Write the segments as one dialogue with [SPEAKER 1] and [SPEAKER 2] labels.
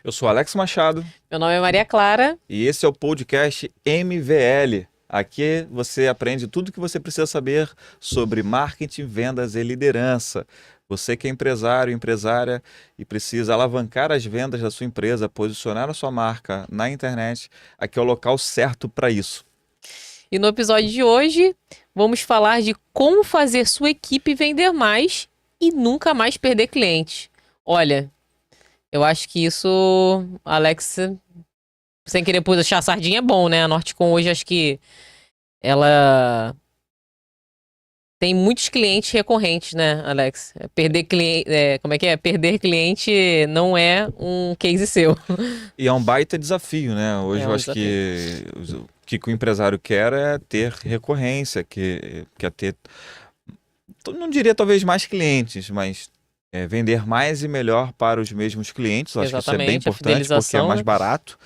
[SPEAKER 1] Eu sou Alex Machado
[SPEAKER 2] Meu nome é Maria Clara.
[SPEAKER 1] e esse é o podcast MVL. Aqui você aprende tudo o que você precisa saber sobre marketing, vendas e liderança. Você que é empresário, empresária e precisa alavancar as vendas da sua empresa, posicionar a sua marca na internet, aqui é o local certo para isso.
[SPEAKER 2] E no episódio de hoje, vamos falar de como fazer sua equipe vender mais e nunca mais perder clientes. Olha, eu acho que isso, Alex, sem querer puxar a sardinha, é bom, né? A Nortecom hoje, acho que ela tem muitos clientes recorrentes, né, Alex? Perder cliente, como é que é? Perder cliente não é um case seu.
[SPEAKER 1] E é um baita desafio, né? Hoje
[SPEAKER 2] É
[SPEAKER 1] eu
[SPEAKER 2] um
[SPEAKER 1] acho
[SPEAKER 2] desafio.
[SPEAKER 1] que o que o empresário quer é ter recorrência, que quer ter, não diria talvez mais clientes, mas vender mais e melhor para os mesmos clientes. Eu acho que isso é bem
[SPEAKER 2] Exatamente, a
[SPEAKER 1] importante porque é
[SPEAKER 2] fidelização,
[SPEAKER 1] mais
[SPEAKER 2] né?
[SPEAKER 1] barato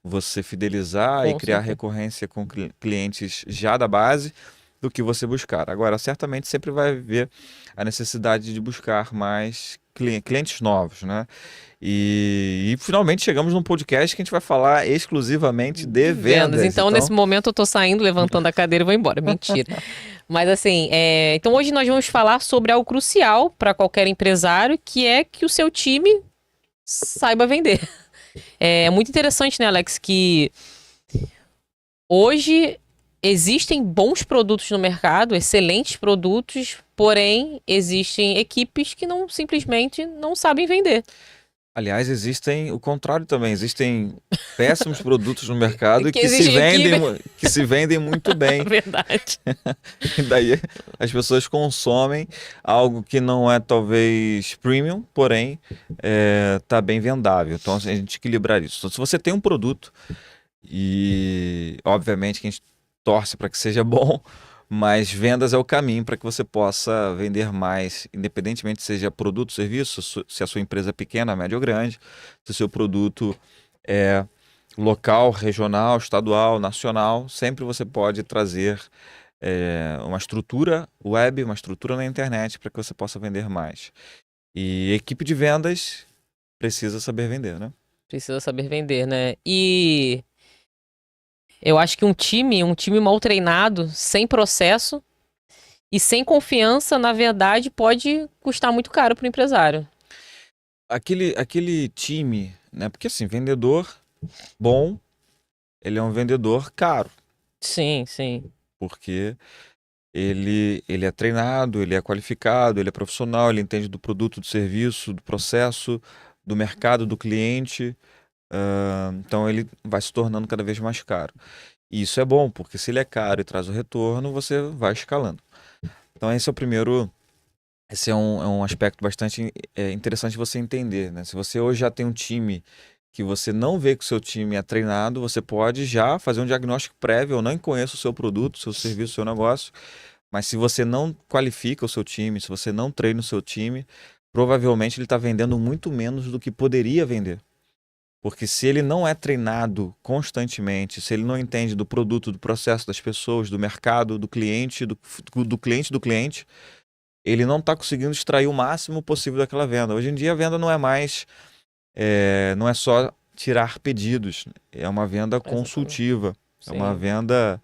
[SPEAKER 1] você fidelizar e
[SPEAKER 2] Com
[SPEAKER 1] criar
[SPEAKER 2] certeza.
[SPEAKER 1] recorrência com clientes já da base do que você buscar. Agora, certamente sempre vai haver a necessidade de buscar mais clientes novos, né? E finalmente chegamos num podcast que a gente vai falar exclusivamente de
[SPEAKER 2] De vendas.
[SPEAKER 1] vendas.
[SPEAKER 2] Então, nesse
[SPEAKER 1] Então,
[SPEAKER 2] momento, eu tô saindo, levantando a cadeira e vou embora. Mentira. Mas assim, então hoje nós vamos falar sobre algo crucial para qualquer empresário, que é que o seu time saiba vender. É muito interessante, né, Alex, que hoje existem bons produtos no mercado, excelentes produtos, porém existem equipes que não simplesmente não sabem vender.
[SPEAKER 1] aliás, existem o contrário também. Existem péssimos produtos no mercado e
[SPEAKER 2] Que existem equipes.
[SPEAKER 1] que se vendem muito bem.
[SPEAKER 2] Verdade.
[SPEAKER 1] E daí as pessoas consomem algo que não é talvez premium, porém tá bem vendável. Então assim, a gente equilibrar isso. Então, se você tem um produto e obviamente que a gente torce para que seja bom, mas vendas é o caminho para que você possa vender mais, independentemente seja produto, serviço, se a sua empresa é pequena, média ou grande, se o seu produto é local, regional, estadual, nacional, sempre você pode trazer uma estrutura web, uma estrutura na internet para que você possa vender mais. E equipe de vendas precisa saber vender, né?
[SPEAKER 2] Precisa saber vender, né? E eu acho que um time mal treinado, sem processo e sem confiança, na verdade, pode custar muito caro para o empresário.
[SPEAKER 1] Aquele time, né? Porque assim, vendedor bom, ele é um vendedor caro,
[SPEAKER 2] Sim, sim.
[SPEAKER 1] porque ele é treinado, ele é qualificado, ele é profissional, ele entende do produto, do serviço, do processo, do mercado, do cliente. Então ele vai se tornando cada vez mais caro. E isso é bom, porque se ele é caro e traz o retorno, você vai escalando. Então esse é o primeiro. Esse é um aspecto bastante interessante de você entender, né? Se você hoje já tem um time que você não vê que o seu time é treinado, você pode já fazer um diagnóstico prévio. Eu não conheço o seu produto, o seu serviço, o seu negócio, mas se você não qualifica o seu time, se você não treina o seu time, provavelmente ele está vendendo muito menos do que poderia vender. Porque se ele não é treinado constantemente, se ele não entende do produto, do processo das pessoas, do mercado, do cliente, do cliente, ele não está conseguindo extrair o máximo possível daquela venda. Hoje em dia a venda não é mais, não é só tirar pedidos, é uma venda
[SPEAKER 2] Exatamente.
[SPEAKER 1] consultiva, é uma
[SPEAKER 2] Sim.
[SPEAKER 1] venda,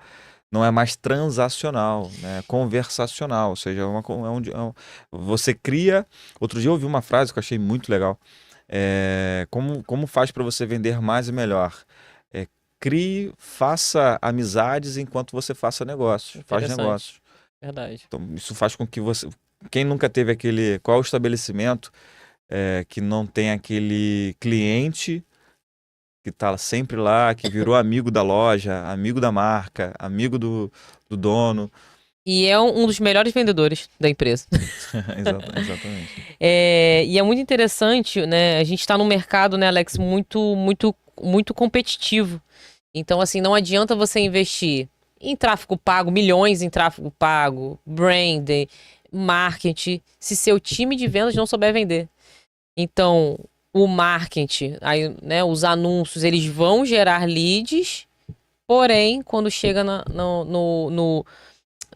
[SPEAKER 1] não é mais transacional, né? É conversacional, ou seja, você cria. Outro dia eu ouvi uma frase que eu achei muito legal. Como faz para você vender mais e melhor? Crie, faça amizades enquanto você faça negócios, faz
[SPEAKER 2] Interessante.
[SPEAKER 1] negócios.
[SPEAKER 2] Verdade.
[SPEAKER 1] Então, isso faz com que você. Quem nunca teve aquele. Qual é o estabelecimento que não tem aquele cliente que está sempre lá, que virou amigo da loja, amigo da marca, amigo do dono?
[SPEAKER 2] E é um dos melhores vendedores da empresa.
[SPEAKER 1] Exatamente.
[SPEAKER 2] E é muito interessante, né? A gente está num mercado, né, Alex, muito, muito, muito competitivo. Então, assim, não adianta você investir em tráfego pago, milhões em tráfego pago, branding, marketing, se seu time de vendas não souber vender. Então, o marketing, aí, né, os anúncios, eles vão gerar leads, porém, quando chega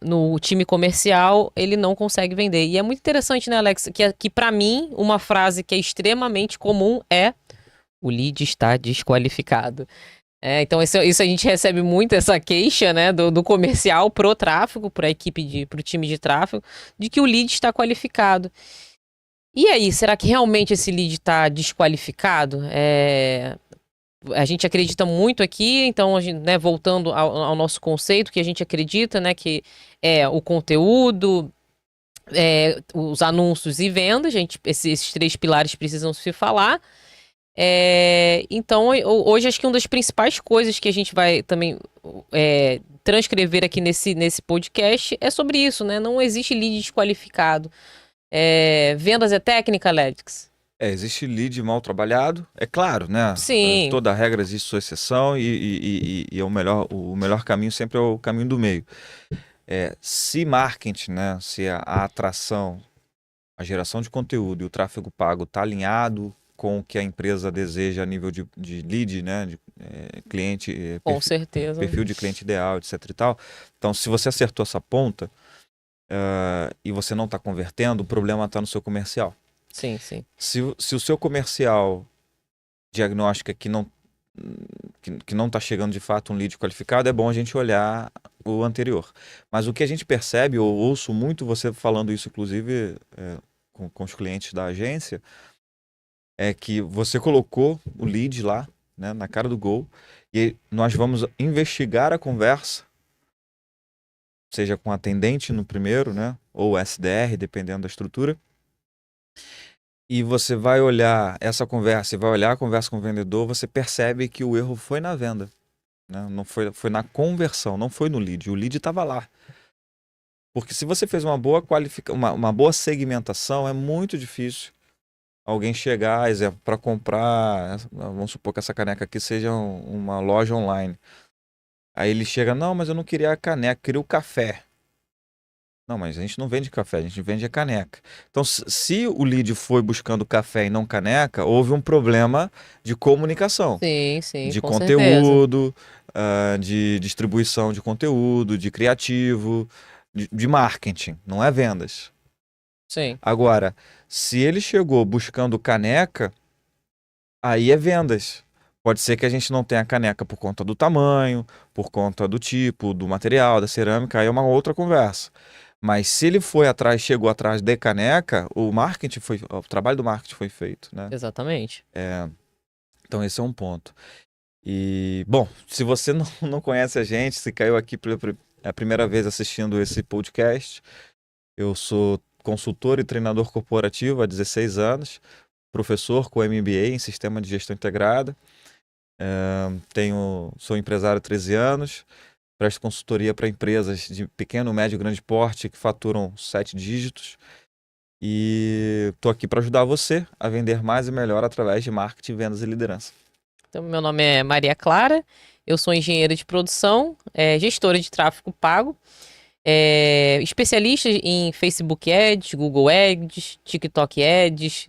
[SPEAKER 2] no time comercial, ele não consegue vender. E é muito interessante, né, Alex, que para mim, uma frase que é extremamente comum é: O lead está desqualificado. Então isso a gente recebe muito, essa queixa, né, do comercial pro tráfego, pro time de tráfego, de que o lead está qualificado. E aí, será que realmente esse lead está desqualificado? A gente acredita muito aqui, então, né, voltando ao nosso conceito, que a gente acredita, né, que é o conteúdo, os anúncios e vendas, esses 3 pilares precisam se falar. Então, hoje acho que uma das principais coisas que a gente vai também transcrever aqui nesse podcast é sobre isso, né? Não existe lead desqualificado. Vendas é técnica, Alex?
[SPEAKER 1] Existe lead mal trabalhado, é claro, né?
[SPEAKER 2] Sim.
[SPEAKER 1] Toda regra existe sua exceção e é o melhor caminho sempre é o caminho do meio. Se marketing, né? Se a atração, a geração de conteúdo e o tráfego pago está alinhado com o que a empresa deseja a nível de lead, né? De cliente,
[SPEAKER 2] Com certeza.
[SPEAKER 1] perfil de cliente ideal, etc e tal. Então, se você acertou essa ponta e você não está convertendo, o problema está no seu comercial.
[SPEAKER 2] Sim, sim.
[SPEAKER 1] Se o seu comercial diagnóstica que não está chegando de fato um lead qualificado, é bom a gente olhar o anterior. Mas o que a gente percebe, eu ouço muito você falando isso, inclusive com os clientes da agência, é que você colocou o lead lá, né, na cara do gol, e nós vamos investigar a conversa, seja com atendente no primeiro, né, ou SDR, dependendo da estrutura. E você vai olhar essa conversa e vai olhar a conversa com o vendedor, você percebe que o erro foi na venda, né? Não foi na conversão, não foi no lead. O lead estava lá. Porque se você fez uma boa uma boa segmentação, é muito difícil alguém chegar, exemplo, para comprar, vamos supor que essa caneca aqui seja uma loja online. Aí ele chega, não, mas eu não queria a caneca, eu queria o café. Não, mas a gente não vende café, a gente vende a caneca. Então, se o lead foi buscando café e não caneca, houve um problema de comunicação.
[SPEAKER 2] Sim, sim,
[SPEAKER 1] De
[SPEAKER 2] com certeza.
[SPEAKER 1] conteúdo, de distribuição de conteúdo, de criativo, de marketing, não é vendas.
[SPEAKER 2] Sim.
[SPEAKER 1] Agora, se ele chegou buscando caneca, aí é vendas. Pode ser que a gente não tenha caneca por conta do tamanho, por conta do tipo, do material, da cerâmica, aí é uma outra conversa. Mas se ele chegou atrás de caneca, o trabalho do marketing foi feito, né?
[SPEAKER 2] Exatamente.
[SPEAKER 1] Então esse é um ponto. E, bom, se você não conhece a gente, se caiu aqui a primeira vez assistindo esse podcast, eu sou consultor e treinador corporativo há 16 anos, professor com MBA em Sistema de Gestão Integrada, sou empresário há 13 anos, presto consultoria para empresas de pequeno, médio e grande porte que faturam 7 dígitos. E estou aqui para ajudar você a vender mais e melhor através de marketing, vendas e liderança.
[SPEAKER 2] Então, meu nome é Maria Clara, eu sou engenheira de produção, gestora de tráfego pago, especialista em Facebook Ads, Google Ads, TikTok Ads,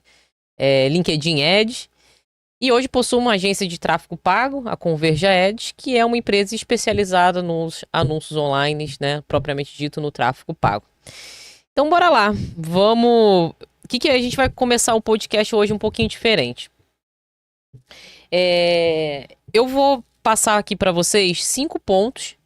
[SPEAKER 2] LinkedIn Ads. E hoje possuo uma agência de tráfego pago, a Converja Ads, que é uma empresa especializada nos anúncios online, né, propriamente dito no tráfego pago. Então, bora lá. Vamos... O que a gente vai começar o podcast hoje um pouquinho diferente. Eu vou passar aqui para vocês 5 pontos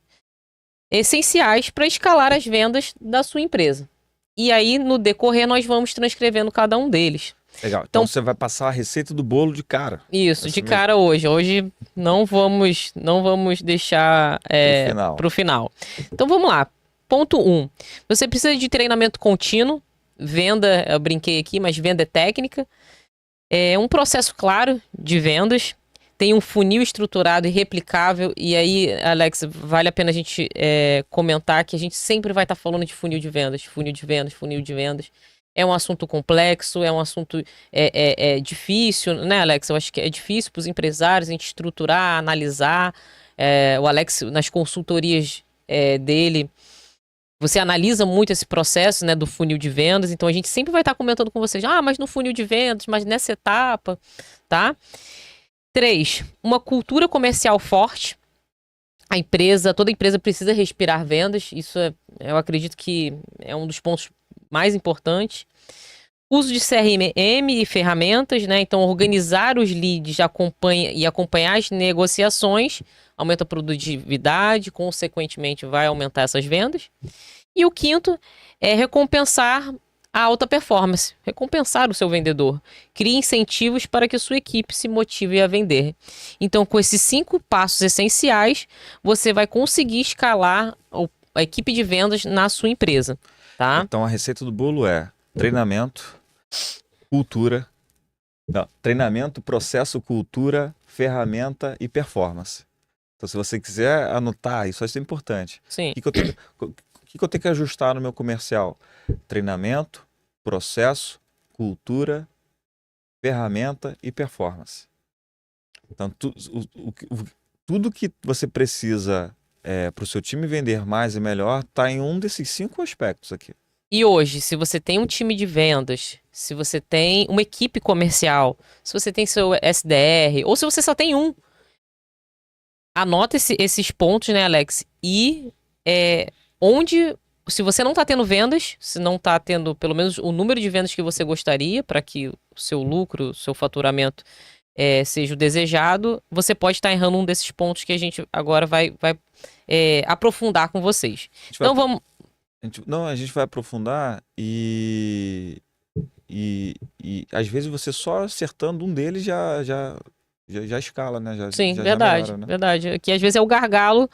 [SPEAKER 2] essenciais para escalar as vendas da sua empresa. E aí, no decorrer, nós vamos transcrevendo cada um deles.
[SPEAKER 1] Legal. Então você vai passar a receita do bolo de cara.
[SPEAKER 2] Isso, de cara hoje. Hoje não vamos deixar para o final. Então vamos lá. Ponto 1. Você precisa de treinamento contínuo. Venda, eu brinquei aqui, mas venda é técnica. Um processo claro de vendas. Tem um funil estruturado e replicável. E aí, Alex, vale a pena a gente comentar que a gente sempre vai estar falando de funil de vendas, funil de vendas, funil de vendas. É um assunto complexo, é um assunto difícil, né, Alex? Eu acho que é difícil para os empresários a gente estruturar, analisar. O Alex, nas consultorias dele, você analisa muito esse processo, né, do funil de vendas. Então, a gente sempre vai estar comentando com vocês. Mas no funil de vendas, mas nessa etapa, tá? 3, uma cultura comercial forte. Toda empresa precisa respirar vendas. Isso eu acredito que é um dos pontos mais importantes. Uso de CRM e ferramentas, né? Então, organizar os leads e acompanhar as negociações aumenta a produtividade, consequentemente vai aumentar essas vendas. E o quinto é recompensar a alta performance, recompensar o seu vendedor. Crie incentivos para que a sua equipe se motive a vender. Então, com esses 5 passos essenciais, você vai conseguir escalar a equipe de vendas na sua empresa, tá?
[SPEAKER 1] Então a receita do bolo é treinamento, cultura. Não, treinamento, processo, cultura, ferramenta e performance. Então, se você quiser anotar, isso vai ser importante.
[SPEAKER 2] Sim.
[SPEAKER 1] O que eu tenho que ajustar no meu comercial? Treinamento, processo, cultura, ferramenta e performance. Então, tudo que você precisa para o seu time vender mais e melhor está em um desses 5 aspectos aqui.
[SPEAKER 2] E hoje, se você tem um time de vendas, se você tem uma equipe comercial, se você tem seu SDR, ou se você só tem um, anota esses pontos, né, Alex? E se você não está tendo vendas, se não está tendo pelo menos o número de vendas que você gostaria para que o seu lucro, o seu faturamento seja o desejado, você pode estar errando um desses pontos que a gente agora vai aprofundar com vocês. Então vamos.
[SPEAKER 1] A gente vai aprofundar e às vezes você só acertando um deles já escala, né?
[SPEAKER 2] Sim,
[SPEAKER 1] já
[SPEAKER 2] verdade,
[SPEAKER 1] melhora, né?
[SPEAKER 2] verdade. Que às vezes é o gargalo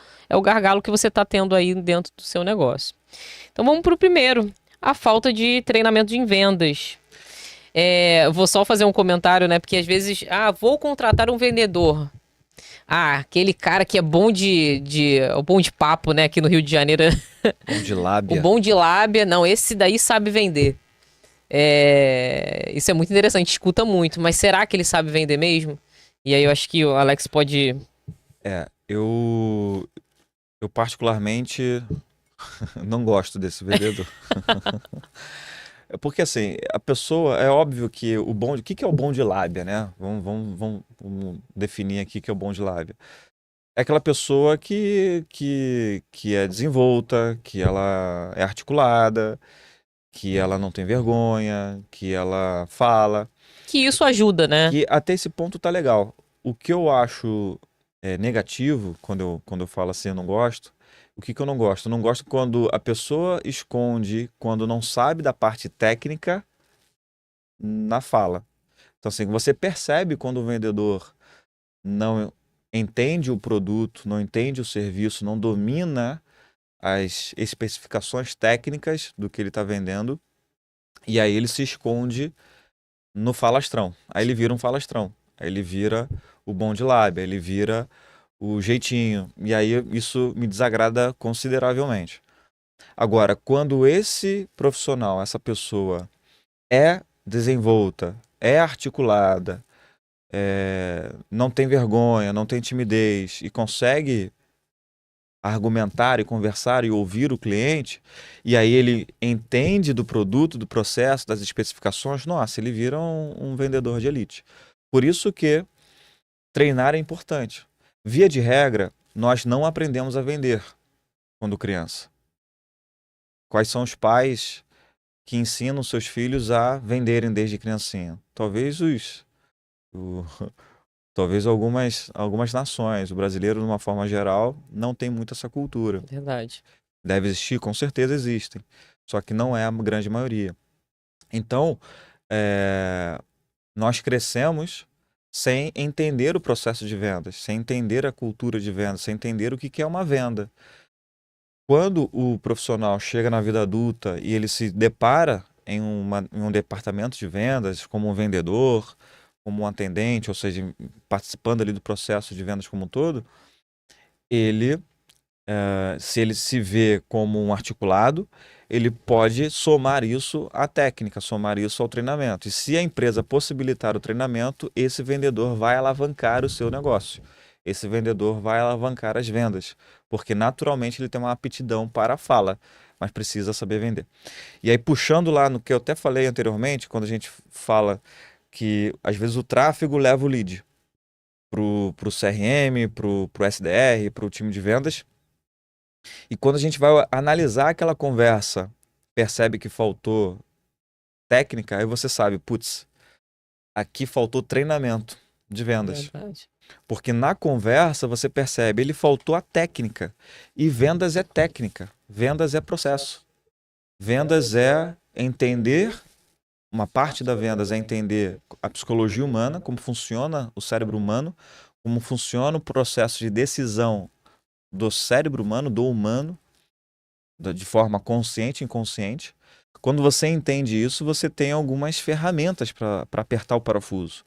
[SPEAKER 2] que você está tendo aí dentro do seu negócio. Então vamos para o primeiro, a falta de treinamento em vendas. Vou só fazer um comentário, né? Porque às vezes, vou contratar um vendedor. Aquele cara que é bom o bom de papo, né? Aqui no Rio de Janeiro.
[SPEAKER 1] Bom de lábia.
[SPEAKER 2] O bom de lábia, não, esse daí sabe vender. Isso é muito interessante, escuta muito, mas será que ele sabe vender mesmo? E aí eu acho que o Alex pode...
[SPEAKER 1] Eu particularmente não gosto desse vendedor. Porque assim, a pessoa, é óbvio que o que é o bom de lábia, né? Vamos definir aqui o que é o bom de lábia. É aquela pessoa que é desenvolta, que ela é articulada, que ela não tem vergonha, que ela fala.
[SPEAKER 2] Que isso ajuda, né?
[SPEAKER 1] Que até esse ponto tá legal. O que eu acho negativo, quando eu falo assim, eu não gosto, o que eu não gosto? Eu não gosto quando a pessoa esconde, quando não sabe da parte técnica na fala. Então, assim, você percebe quando o vendedor não entende o produto, não entende o serviço, não domina as especificações técnicas do que ele está vendendo, e aí ele se esconde no falastrão. Aí ele vira um falastrão. Aí ele vira o bom de lábia, ele vira o jeitinho. E aí isso me desagrada consideravelmente. Agora, quando esse profissional, essa pessoa é desenvolta, é articulada, não tem vergonha, não tem timidez e consegue argumentar e conversar e ouvir o cliente, e aí ele entende do produto, do processo, das especificações, nossa, ele vira um vendedor de elite. Por isso que treinar é importante. Via de regra, nós não aprendemos a vender quando criança. Quais são os pais que ensinam seus filhos a venderem desde criancinha? Talvez talvez algumas nações. O brasileiro, de uma forma geral, não tem muito essa cultura.
[SPEAKER 2] Verdade.
[SPEAKER 1] Deve existir? Com certeza existem. Só que não é a grande maioria. Então, nós crescemos sem entender o processo de vendas, sem entender a cultura de vendas, sem entender o que é uma venda. Quando o profissional chega na vida adulta e ele se depara em um departamento de vendas, como um vendedor, como um atendente, ou seja, participando ali do processo de vendas como um todo, se ele se vê como um articulado, ele pode somar isso à técnica, somar isso ao treinamento. E se a empresa possibilitar o treinamento, esse vendedor vai alavancar o seu negócio. Esse vendedor vai alavancar as vendas, porque naturalmente ele tem uma aptidão para a fala, mas precisa saber vender. E aí, puxando lá no que eu até falei anteriormente, quando a gente fala que às vezes o tráfego leva o lead para o CRM, para o SDR, para o time de vendas. E quando a gente vai analisar aquela conversa, percebe que faltou técnica, aí você sabe, putz, aqui faltou treinamento de vendas.
[SPEAKER 2] Verdade.
[SPEAKER 1] Porque na conversa você percebe, ele faltou a técnica. E vendas é técnica, vendas é processo. Vendas é entender, uma parte da vendas é entender a psicologia humana, como funciona o cérebro humano, como funciona o processo de decisão do cérebro humano, do humano, de forma consciente e inconsciente. Quando você entende isso, você tem algumas ferramentas para apertar o parafuso.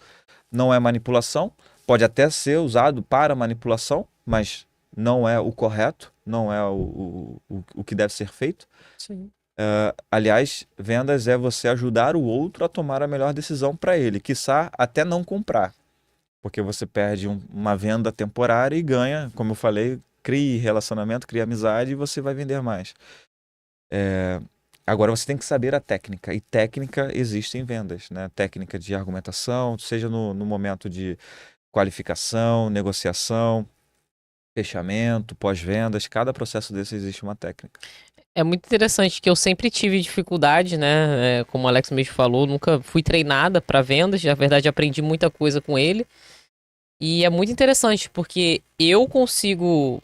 [SPEAKER 1] Não é manipulação, pode até ser usado para manipulação, mas não é o correto, não é o que deve ser feito.
[SPEAKER 2] Sim.
[SPEAKER 1] Aliás, vendas é você ajudar o outro a tomar a melhor decisão para ele, quiçá até não comprar. Porque você perde uma venda temporária e ganha, como eu falei, crie relacionamento, crie amizade e você vai vender mais. Agora você tem que saber a técnica, e técnica existe em vendas, né? Técnica de argumentação, seja no momento de qualificação, negociação, fechamento, pós-vendas, cada processo desse existe uma técnica.
[SPEAKER 2] É muito interessante que eu sempre tive dificuldade, né? Como o Alex mesmo falou, nunca fui treinada para vendas. Na verdade, aprendi muita coisa com ele. E é muito interessante porque eu consigo.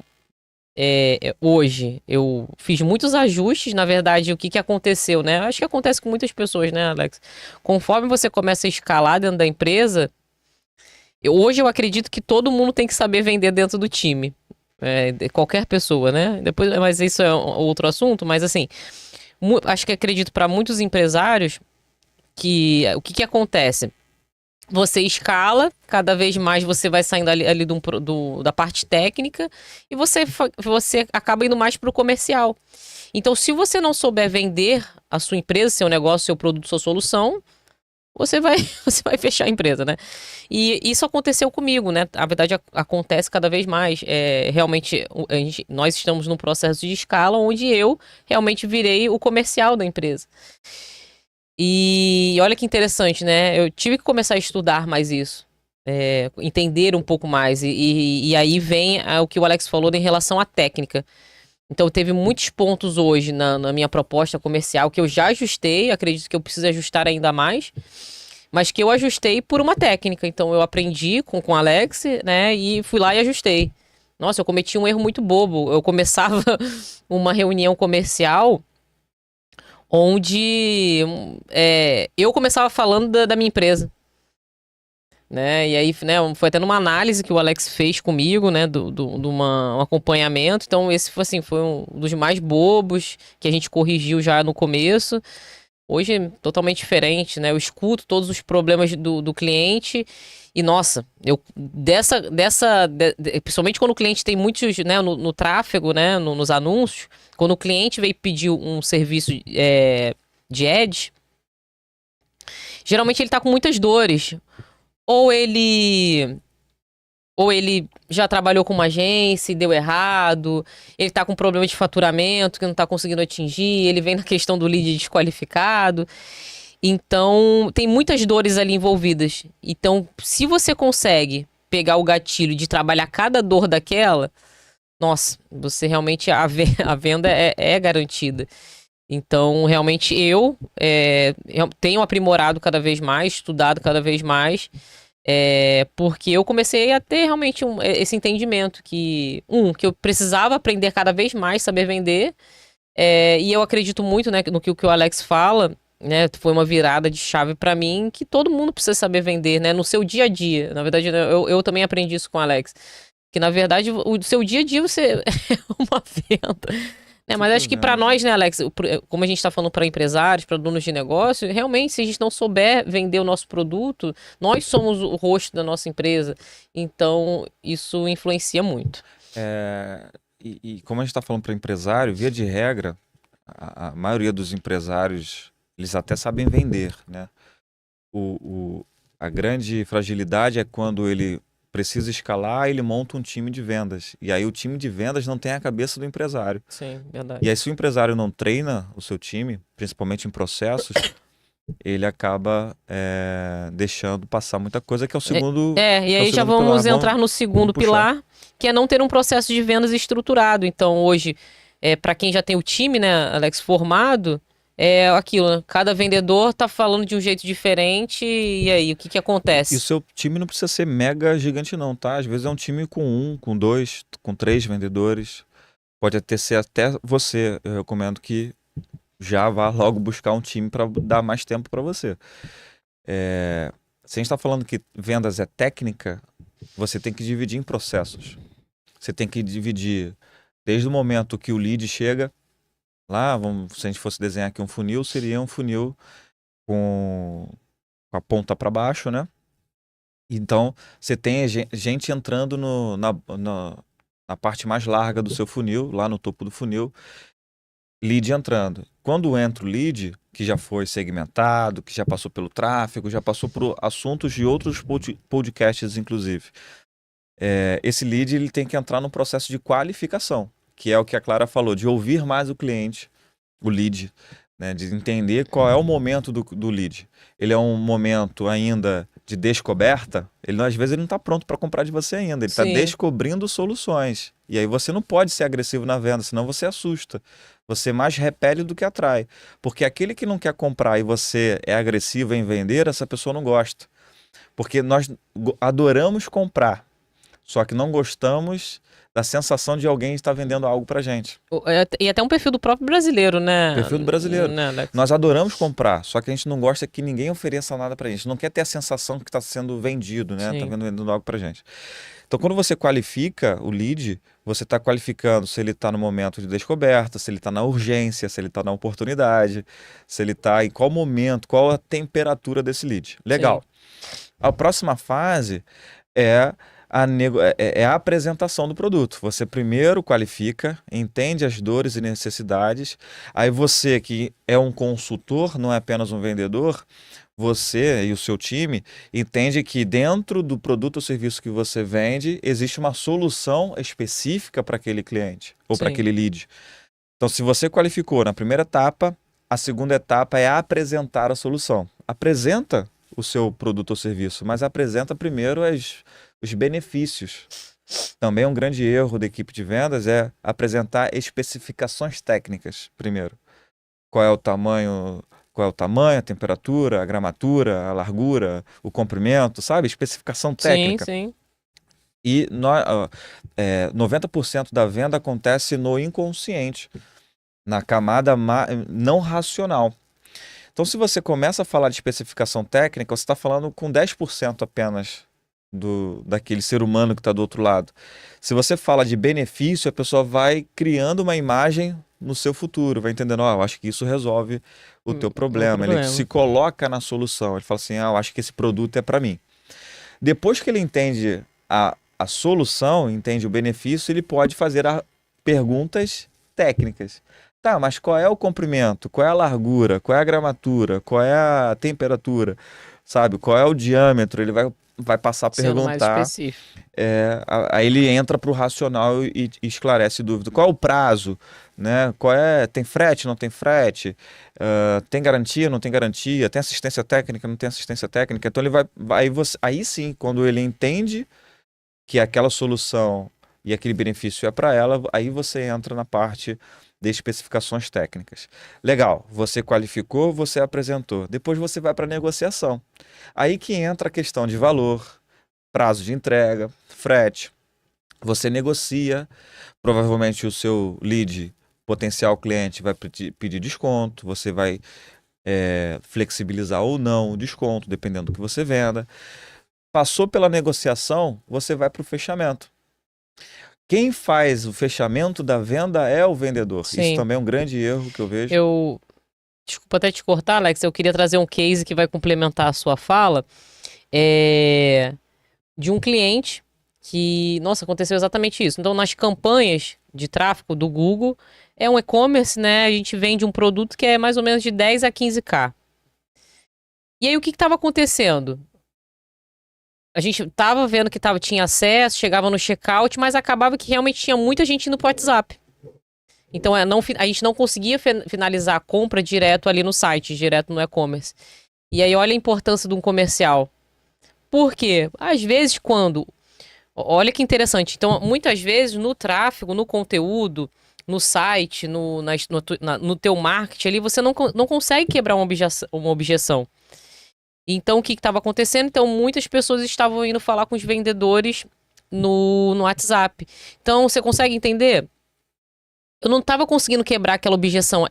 [SPEAKER 2] Hoje, eu fiz muitos ajustes. Na verdade, o que aconteceu, né? Acho que acontece com muitas pessoas, né, Alex? Conforme você começa a escalar dentro da empresa, hoje eu acredito que todo mundo tem que saber vender dentro do time. Qualquer pessoa, né? Depois, mas isso é outro assunto. Mas assim, acho que acredito para muitos empresários que o que acontece? Você escala, cada vez mais você vai saindo ali da parte técnica e você acaba indo mais para o comercial. Então, se você não souber vender a sua empresa, seu negócio, seu produto, sua solução, você vai fechar a empresa, né? E isso aconteceu comigo, né? A verdade acontece cada vez mais. Realmente, nós estamos num processo de escala onde eu realmente virei o comercial da empresa. E olha que interessante, né? Eu tive que começar a estudar mais isso. Entender um pouco mais. E aí vem o que o Alex falou em relação à técnica. Então, teve muitos pontos hoje na minha proposta comercial que eu já ajustei, acredito que eu preciso ajustar ainda mais, mas que eu ajustei por uma técnica. Então, eu aprendi com o Alex, né, e fui lá e ajustei. Nossa, eu cometi um erro muito bobo. Eu começava uma reunião comercial onde eu começava falando da minha empresa. Né? E aí, né, foi até numa análise que o Alex fez comigo, né, de um acompanhamento. Então, esse foi um dos mais bobos que a gente corrigiu já no começo. Hoje é totalmente diferente, né? Eu escuto todos os problemas do cliente e, nossa, principalmente quando o cliente tem muitos, né, no tráfego, né, nos anúncios, quando o cliente veio pedir um serviço de ads, geralmente ele tá com muitas dores. Ou ele já trabalhou com uma agência e deu errado, ele tá com problema de faturamento que não tá conseguindo atingir, ele vem na questão do lead desqualificado. Então, tem muitas dores ali envolvidas. Então, se você consegue pegar o gatilho de trabalhar cada dor daquela, nossa, você realmente, a venda é garantida. Então, realmente, eu tenho aprimorado cada vez mais, estudado cada vez mais, porque eu comecei a ter realmente esse entendimento que eu precisava aprender cada vez mais, saber vender, e eu acredito muito, né, no que o Alex fala, né, foi uma virada de chave para mim, que todo mundo precisa saber vender, né, no seu dia a dia. Na verdade, eu também aprendi isso com o Alex, que na verdade o seu dia a dia você é uma venda. Mas acho que para nós, né, Alex, como a gente está falando para empresários, para donos de negócio, realmente, se a gente não souber vender o nosso produto, nós somos o rosto da nossa empresa. Então, isso influencia muito.
[SPEAKER 1] E como a gente está falando para empresário, via de regra, a maioria dos empresários, eles até sabem vender, né? A grande fragilidade é quando ele precisa escalar, ele monta um time de vendas. E aí o time de vendas não tem a cabeça do empresário.
[SPEAKER 2] Sim, verdade.
[SPEAKER 1] E aí se o empresário não treina o seu time, principalmente em processos, ele acaba deixando passar muita coisa, que é o segundo...
[SPEAKER 2] e aí já vamos entrar no segundo pilar, que é não ter um processo de vendas estruturado. Então hoje, para quem já tem o time, né, Alex, formado, é aquilo, né? Cada vendedor tá falando de um jeito diferente, e aí, o que que
[SPEAKER 1] E o
[SPEAKER 2] acontece?
[SPEAKER 1] seu time não precisa ser mega gigante não, tá? Às vezes é um time com um, com dois, com três vendedores. Pode até ser até você. Eu recomendo que já vá logo buscar um time para dar mais tempo para você. Se a gente está falando que vendas é técnica, você tem que dividir em processos. Você tem que dividir desde o momento que o lead chega lá, se a gente fosse desenhar aqui um funil, seria um funil com a ponta para baixo, né? Então, você tem gente entrando na parte mais larga do seu funil, lá no topo do funil, lead entrando. Quando entra o lead, que já foi segmentado, que já passou pelo tráfego, já passou por assuntos de outros podcasts, inclusive. Esse lead ele tem que entrar no processo de qualificação, que é o que a Clara falou, de ouvir mais o cliente, o lead, né, de entender qual é o momento do lead. Ele é um momento ainda de descoberta, às vezes ele não está pronto para comprar de você ainda, ele está
[SPEAKER 2] Sim.
[SPEAKER 1] descobrindo soluções. E aí você não pode ser agressivo na venda, senão você assusta. Você mais repele do que atrai. Porque aquele que não quer comprar e você é agressivo em vender, essa pessoa não gosta. Porque nós adoramos comprar, só que não gostamos da sensação de alguém estar vendendo algo pra gente.
[SPEAKER 2] E até um perfil do próprio brasileiro, né?
[SPEAKER 1] Perfil do brasileiro.
[SPEAKER 2] Né, Alex?
[SPEAKER 1] Nós adoramos comprar, só que a gente não gosta que ninguém ofereça nada pra gente. Não quer ter a sensação que está sendo vendido, né? Tá
[SPEAKER 2] Sim.
[SPEAKER 1] vendendo algo pra gente. Então, quando você qualifica o lead, você está qualificando se ele está no momento de descoberta, se ele está na urgência, se ele está na oportunidade, se ele está em qual momento, qual a temperatura desse lead. Legal. A próxima fase é a apresentação do produto. Você primeiro qualifica, entende as dores e necessidades. Aí você, que é um consultor, não é apenas um vendedor, você e o seu time entende que dentro do produto ou serviço que você vende, existe uma solução específica para aquele cliente ou para
[SPEAKER 2] Sim.
[SPEAKER 1] aquele lead. Então, se você qualificou na primeira etapa, a segunda etapa é apresentar a solução. Apresenta o seu produto ou serviço, mas apresenta primeiro os benefícios. Também um grande erro da equipe de vendas é apresentar especificações técnicas primeiro. Qual é o tamanho, a temperatura, a gramatura, a largura, o comprimento, sabe? Especificação técnica.
[SPEAKER 2] Sim.
[SPEAKER 1] E 90% da venda acontece no inconsciente, na camada não racional. Então, se você começa a falar de especificação técnica, você está falando com 10% apenas daquele ser humano que está do outro lado. Se você fala de benefício, a pessoa vai criando uma imagem no seu futuro, vai entendendo, eu acho que isso resolve o teu problema. Ele se coloca na solução, ele fala assim, eu acho que esse produto é para mim. Depois que ele entende a solução, entende o benefício, ele pode fazer perguntas técnicas. Tá, mas qual é o comprimento? Qual é a largura? Qual é a gramatura? Qual é a temperatura? Sabe? Qual é o diâmetro? Ele vai passar a
[SPEAKER 2] Sendo mais
[SPEAKER 1] perguntar.
[SPEAKER 2] específico.
[SPEAKER 1] Aí ele entra para o racional e esclarece dúvida. Qual é o prazo? Né? Tem frete, não tem frete? Tem garantia, não tem garantia? Tem assistência técnica, não tem assistência técnica? Então ele aí sim, quando ele entende que aquela solução e aquele benefício é para ela, aí você entra na parte de especificações técnicas. Legal, você qualificou, você apresentou. Depois você vai para a negociação. Aí que entra a questão de valor, prazo de entrega, frete. Você negocia, provavelmente o seu lead, potencial cliente, vai pedir desconto, você vai flexibilizar ou não o desconto, dependendo do que você venda. Passou pela negociação, você vai para o fechamento. Quem faz o fechamento da venda é o vendedor.
[SPEAKER 2] Sim.
[SPEAKER 1] Isso também é um grande erro que eu vejo.
[SPEAKER 2] Desculpa até te cortar, Alex, eu queria trazer um case que vai complementar a sua fala. De um cliente que, nossa, aconteceu exatamente isso. Então, nas campanhas de tráfego do Google, é um e-commerce, né? A gente vende um produto que é mais ou menos de 10 a 15K. E aí, o que estava acontecendo? A gente estava vendo que tinha acesso, chegava no checkout, mas acabava que realmente tinha muita gente indo pro WhatsApp. Então, a gente não conseguia finalizar a compra direto ali no site, direto no e-commerce. E aí, olha a importância de um comercial. Por quê? Às vezes, olha que interessante. Então, muitas vezes, no tráfego, no conteúdo, no site, no teu marketing ali, você não consegue quebrar uma objeção. Então, o que estava acontecendo? Então, muitas pessoas estavam indo falar com os vendedores no WhatsApp. Então, você consegue entender? Eu não estava conseguindo quebrar aquela objeção.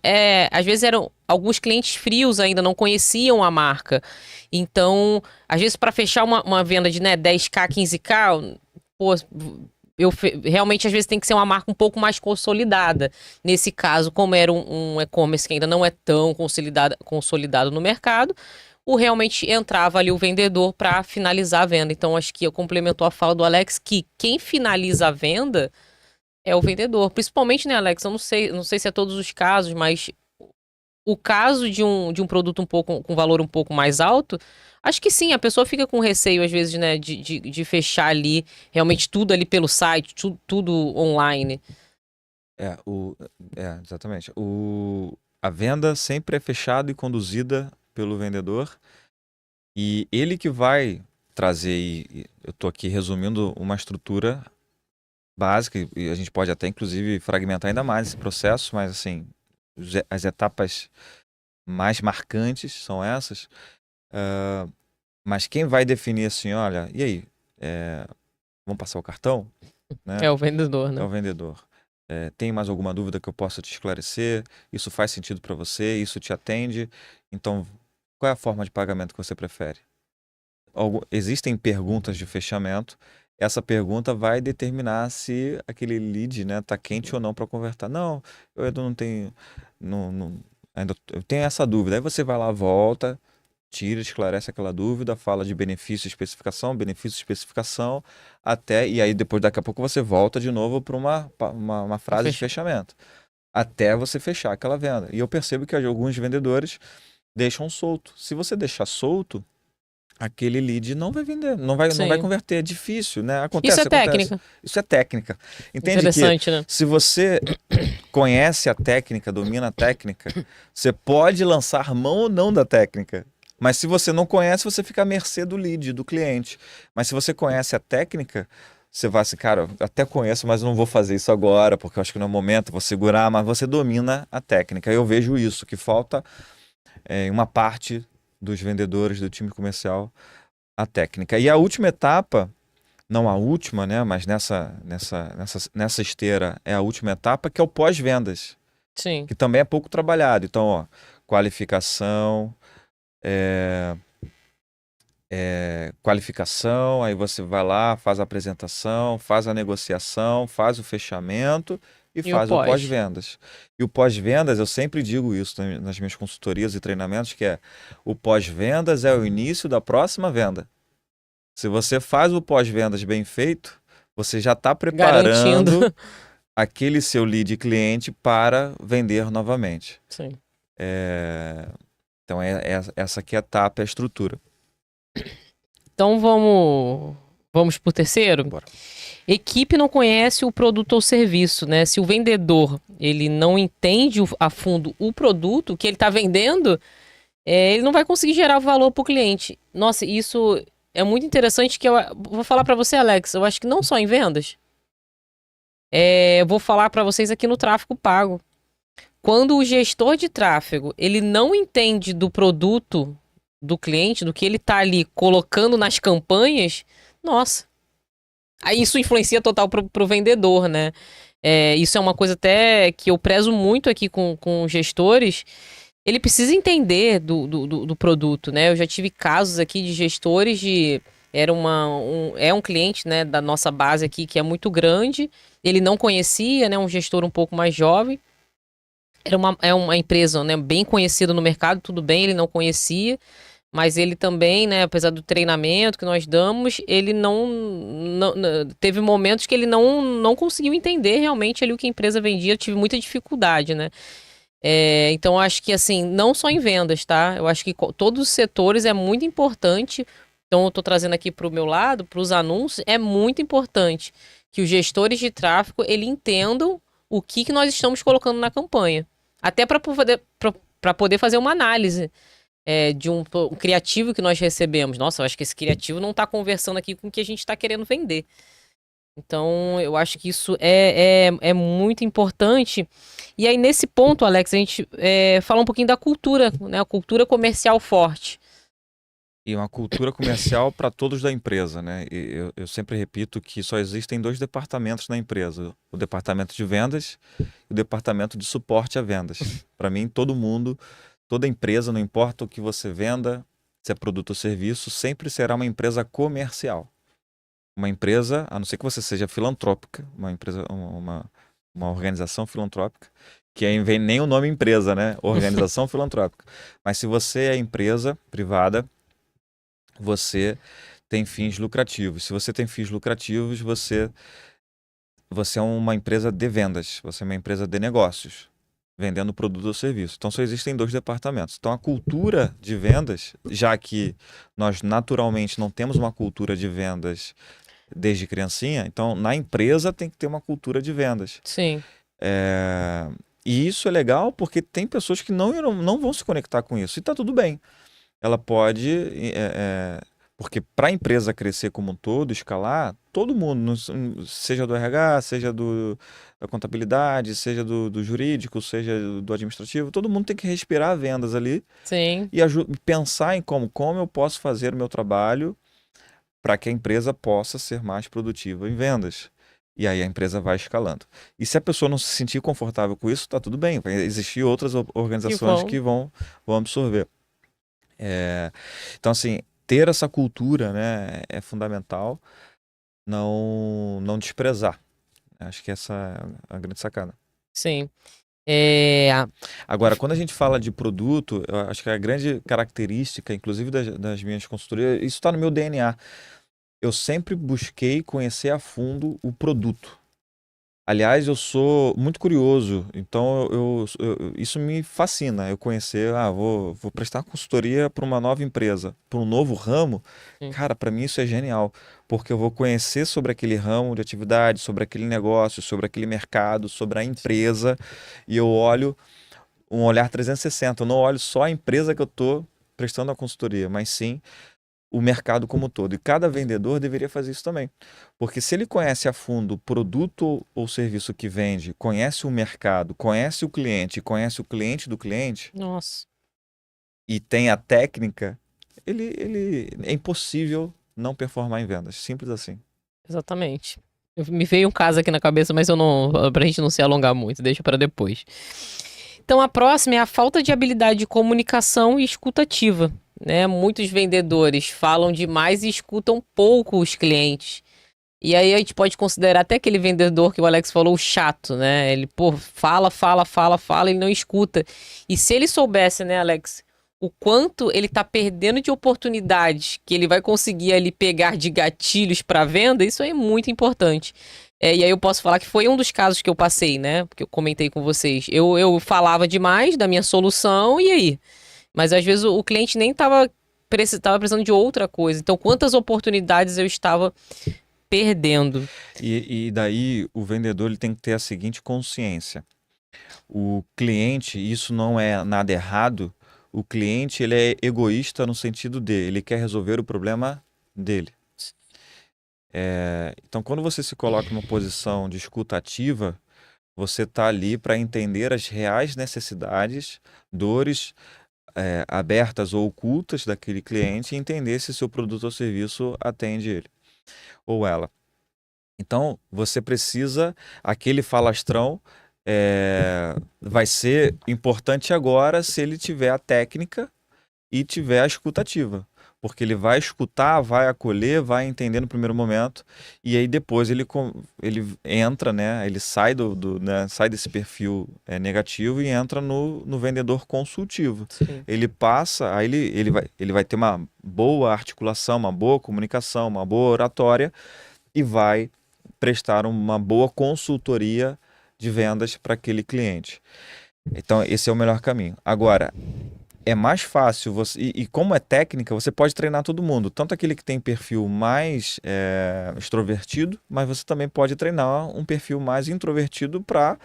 [SPEAKER 2] Às vezes eram alguns clientes frios ainda, não conheciam a marca. Então, às vezes, para fechar uma venda de 10K, 15K, pô, realmente às vezes tem que ser uma marca um pouco mais consolidada. Nesse caso, como era um e-commerce que ainda não é tão consolidado no mercado, realmente entrava ali o vendedor para finalizar a venda. Então, acho que eu complementou a fala do Alex que quem finaliza a venda é o vendedor. Principalmente, né, Alex? Eu não sei se é todos os casos, mas o caso de um produto com valor um pouco mais alto, acho que sim, a pessoa fica com receio, às vezes, né, de fechar ali, realmente tudo ali pelo site, tudo online.
[SPEAKER 1] Exatamente. A venda sempre é fechada e conduzida pelo vendedor, e ele que vai trazer, e eu estou aqui resumindo uma estrutura básica, e a gente pode até inclusive fragmentar ainda mais esse processo, mas assim, as etapas mais marcantes são essas. Mas quem vai definir assim, olha, e aí, vamos passar o cartão? Né?
[SPEAKER 2] É o vendedor, né?
[SPEAKER 1] É o vendedor. Tem mais alguma dúvida que eu possa te esclarecer? Isso faz sentido para você? Isso te atende? Então, qual é a forma de pagamento que você prefere? Existem perguntas de fechamento. Essa pergunta vai determinar se aquele lead, né, tá quente ou não para converter. Não, eu ainda não tenho, ainda eu tenho essa dúvida. Aí você vai lá, volta, tira, esclarece aquela dúvida, fala de benefício, especificação, e aí depois, daqui a pouco, você volta de novo para uma frase de fechamento, até você fechar aquela venda. E eu percebo que alguns vendedores deixam solto. Se você deixar solto, aquele lead não vai vender, não vai converter, é difícil, né? Acontece.
[SPEAKER 2] Técnica.
[SPEAKER 1] Isso é técnica. Entende
[SPEAKER 2] Interessante,
[SPEAKER 1] que
[SPEAKER 2] né?
[SPEAKER 1] se você conhece a técnica, domina a técnica, você pode lançar mão ou não da técnica. Mas se você não conhece, você fica à mercê do lead, do cliente. Mas se você conhece a técnica, você vai assim, cara, eu até conheço, mas não vou fazer isso agora, porque eu acho que não é o momento, vou segurar, mas você domina a técnica. Eu vejo isso, que falta uma parte dos vendedores do time comercial a técnica. E a última etapa, não a última, né, mas nessa esteira é a última etapa, que é o pós-vendas.
[SPEAKER 2] Sim.
[SPEAKER 1] Que também é pouco trabalhado. Então, ó, qualificação, aí você vai lá, faz a apresentação, faz a negociação, faz o fechamento e faz o pós-vendas. E o pós-vendas, eu sempre digo isso nas minhas consultorias e treinamentos, que o pós-vendas é o início da próxima venda. Se você faz o pós-vendas bem feito, você já está preparando aquele seu lead cliente para vender novamente.
[SPEAKER 2] Sim.
[SPEAKER 1] Então, essa aqui é a etapa, é a estrutura.
[SPEAKER 2] Então, vamos pro terceiro?
[SPEAKER 1] Bora.
[SPEAKER 2] Equipe não conhece o produto ou serviço, né? Se o vendedor ele não entende a fundo o produto que ele está vendendo, ele não vai conseguir gerar valor para o cliente. Nossa, isso é muito interessante, que eu vou falar para você, Alex. Eu acho que não só em vendas. Eu vou falar para vocês aqui no tráfego pago. Quando o gestor de tráfego ele não entende do produto do cliente, do que ele tá ali colocando nas campanhas, nossa, aí isso influencia total pro vendedor, né? Isso é uma coisa até que eu prezo muito aqui com gestores. Ele precisa entender do produto, né? Eu já tive casos aqui de gestores é um cliente, né, da nossa base aqui que é muito grande, ele não conhecia, né, um gestor um pouco mais jovem. É uma empresa, né, bem conhecida no mercado, tudo bem, ele não conhecia, mas ele também, né, apesar do treinamento que nós damos, ele não teve momentos que ele não conseguiu entender realmente ali o que a empresa vendia. Eu tive muita dificuldade, né? Então, acho que, assim, não só em vendas, tá? Eu acho que todos os setores é muito importante. Então, eu estou trazendo aqui para o meu lado, para os anúncios, é muito importante que os gestores de tráfego, ele entendam o que nós estamos colocando na campanha. Até para poder fazer uma análise de um criativo que nós recebemos. Nossa, eu acho que esse criativo não está conversando aqui com o que a gente está querendo vender. Então, eu acho que isso é muito importante. E aí, nesse ponto, Alex, a gente fala um pouquinho da cultura, né? A cultura comercial forte.
[SPEAKER 1] E uma cultura comercial para todos da empresa, né? E eu sempre repito que só existem dois departamentos na empresa: o departamento de vendas e o departamento de suporte a vendas. Para mim, todo mundo, toda empresa, não importa o que você venda, se é produto ou serviço, sempre será uma empresa comercial. Uma empresa, a não ser que você seja filantrópica, uma empresa, uma organização filantrópica, que aí vem nem o nome empresa, né? Organização filantrópica. Mas se você é empresa privada, você tem fins lucrativos. Se você tem fins lucrativos, você é uma empresa de vendas, você é uma empresa de negócios, vendendo produto ou serviço. Então só existem dois departamentos. Então a cultura de vendas, já que nós naturalmente não temos uma cultura de vendas desde criancinha, então na empresa tem que ter uma cultura de vendas.
[SPEAKER 2] Sim.
[SPEAKER 1] É, E isso é legal porque tem pessoas que não vão se conectar com isso. E está tudo bem. Ela pode. Porque para a empresa crescer como um todo, escalar, todo mundo, seja do RH, seja da contabilidade, seja do jurídico, seja do administrativo, todo mundo tem que respirar vendas ali
[SPEAKER 2] Sim.
[SPEAKER 1] e pensar em como eu posso fazer o meu trabalho para que a empresa possa ser mais produtiva em vendas. E aí a empresa vai escalando. E se a pessoa não se sentir confortável com isso, tá tudo bem. Vai existir outras
[SPEAKER 2] Que
[SPEAKER 1] organizações
[SPEAKER 2] bom.
[SPEAKER 1] que vão absorver. Então, assim, ter essa cultura, né, é fundamental. Não desprezar. Acho que essa é a grande sacada.
[SPEAKER 2] Sim.
[SPEAKER 1] Agora, quando a gente fala de produto, eu acho que a grande característica, inclusive das minhas consultorias, isso está no meu DNA. Eu sempre busquei conhecer a fundo o produto. Aliás, eu sou muito curioso, então isso me fascina. Eu conhecer, vou prestar consultoria para uma nova empresa, para um novo ramo.
[SPEAKER 2] Sim.
[SPEAKER 1] Cara, para mim isso é genial, porque eu vou conhecer sobre aquele ramo de atividade, sobre aquele negócio, sobre aquele mercado, sobre a empresa, e eu olho um olhar 360. Eu não olho só a empresa que eu estou prestando a consultoria, mas sim o mercado como um todo. E cada vendedor deveria fazer isso também. Porque se ele conhece a fundo o produto ou serviço que vende, conhece o mercado, conhece o cliente, conhece o cliente do cliente
[SPEAKER 2] Nossa.
[SPEAKER 1] e tem a técnica, ele é impossível não performar em vendas. Simples assim.
[SPEAKER 2] Exatamente. Me veio um caso aqui na cabeça, mas eu não, pra gente não se alongar muito, deixa para depois. Então a próxima é a falta de habilidade de comunicação e escutativa, né? Muitos vendedores falam demais e escutam pouco os clientes. E aí a gente pode considerar até aquele vendedor que o Alex falou, o chato, né? Ele, pô, fala e não escuta. E se ele soubesse, né, Alex, o quanto ele tá perdendo de oportunidades que ele vai conseguir ali pegar de gatilhos para venda, isso aí é muito importante. E aí eu posso falar que foi um dos casos que eu passei, né? Porque eu comentei com vocês. Eu falava demais da minha solução, e aí? Mas às vezes o cliente nem tava precisando de outra coisa. Então, quantas oportunidades eu estava perdendo?
[SPEAKER 1] E daí o vendedor ele tem que ter a seguinte consciência. O cliente, isso não é nada errado. O cliente ele é egoísta no sentido de ele quer resolver o problema dele. Então, quando você se coloca numa posição de escuta ativa, você está ali para entender as reais necessidades, dores abertas ou ocultas daquele cliente e entender se seu produto ou serviço atende ele ou ela. Então, você precisa, aquele falastrão vai ser importante agora se ele tiver a técnica e tiver a escutativa. Porque ele vai escutar, vai acolher, vai entender no primeiro momento, e aí depois ele entra, né? Ele sai né, sai desse perfil negativo e entra no vendedor consultivo.
[SPEAKER 2] Sim.
[SPEAKER 1] Ele passa, aí ele vai ter uma boa articulação, uma boa comunicação, uma boa oratória e vai prestar uma boa consultoria de vendas para aquele cliente. Então, esse é o melhor caminho. Agora, é mais fácil você. E como é técnica, você pode treinar todo mundo. Tanto aquele que tem perfil mais extrovertido, mas você também pode treinar um perfil mais introvertido para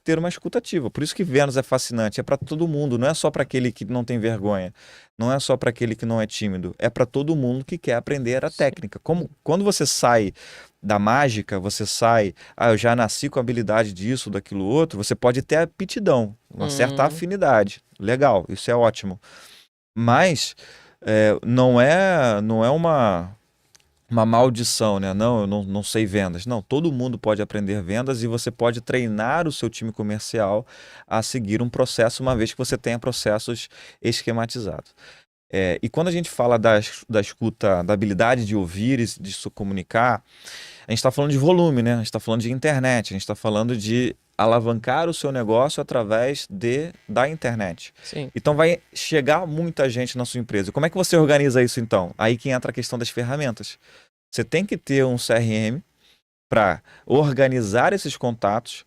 [SPEAKER 1] ter uma escutativa. Por isso que Vênus é fascinante. É para todo mundo, não é só para aquele que não tem vergonha. Não é só para aquele que não é tímido. É para todo mundo que quer aprender a técnica. Quando você sai da mágica, você sai, eu já nasci com a habilidade disso, daquilo outro, você pode ter aptidão, uma certa afinidade. Legal, isso é ótimo. Mas não é uma maldição, né? Não, eu não sei vendas. Não, todo mundo pode aprender vendas e você pode treinar o seu time comercial a seguir um processo, uma vez que você tenha processos esquematizados. E quando a gente fala da escuta, da habilidade de ouvir e de se comunicar, a gente está falando de volume, né? A gente está falando de internet, a gente está falando de alavancar o seu negócio através da internet.
[SPEAKER 2] Sim.
[SPEAKER 1] Então vai chegar muita gente na sua empresa. Como é que você organiza isso então? Aí que entra a questão das ferramentas. Você tem que ter um CRM para organizar esses contatos,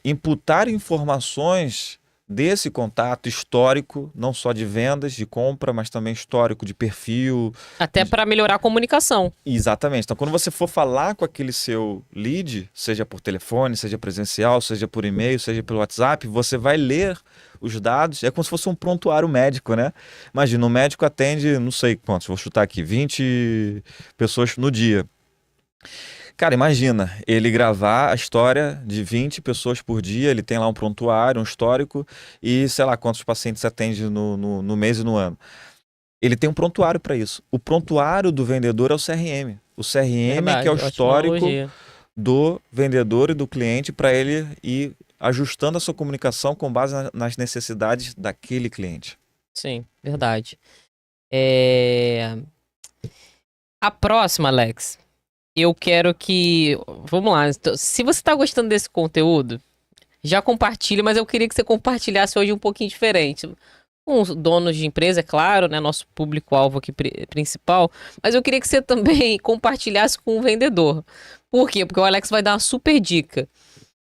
[SPEAKER 1] imputar informações desse contato histórico, não só de vendas, de compra, mas também histórico de perfil.
[SPEAKER 2] Até para melhorar a comunicação.
[SPEAKER 1] Exatamente. Então, quando você for falar com aquele seu lead, seja por telefone, seja presencial, seja por e-mail, seja pelo WhatsApp, você vai ler os dados. É como se fosse um prontuário médico, né? Imagina, um médico atende, não sei quantos, vou chutar aqui, 20 pessoas no dia. Cara, imagina ele gravar a história de 20 pessoas por dia, ele tem lá um prontuário, um histórico, e sei lá quantos pacientes atende no mês e no ano. Ele tem um prontuário para isso. O prontuário do vendedor é o CRM. O CRM
[SPEAKER 2] Verdade,
[SPEAKER 1] que é o
[SPEAKER 2] ótima
[SPEAKER 1] histórico
[SPEAKER 2] analogia.
[SPEAKER 1] do vendedor e do cliente para ele ir ajustando a sua comunicação com base nas necessidades daquele cliente.
[SPEAKER 2] Sim, verdade. A próxima, Alex, eu quero que... Vamos lá, se você está gostando desse conteúdo, já compartilha, mas eu queria que você compartilhasse hoje um pouquinho diferente. Com os donos de empresa, é claro, né? Nosso público-alvo aqui principal. Mas eu queria que você também compartilhasse com o vendedor. Por quê? Porque o Alex vai dar uma super dica,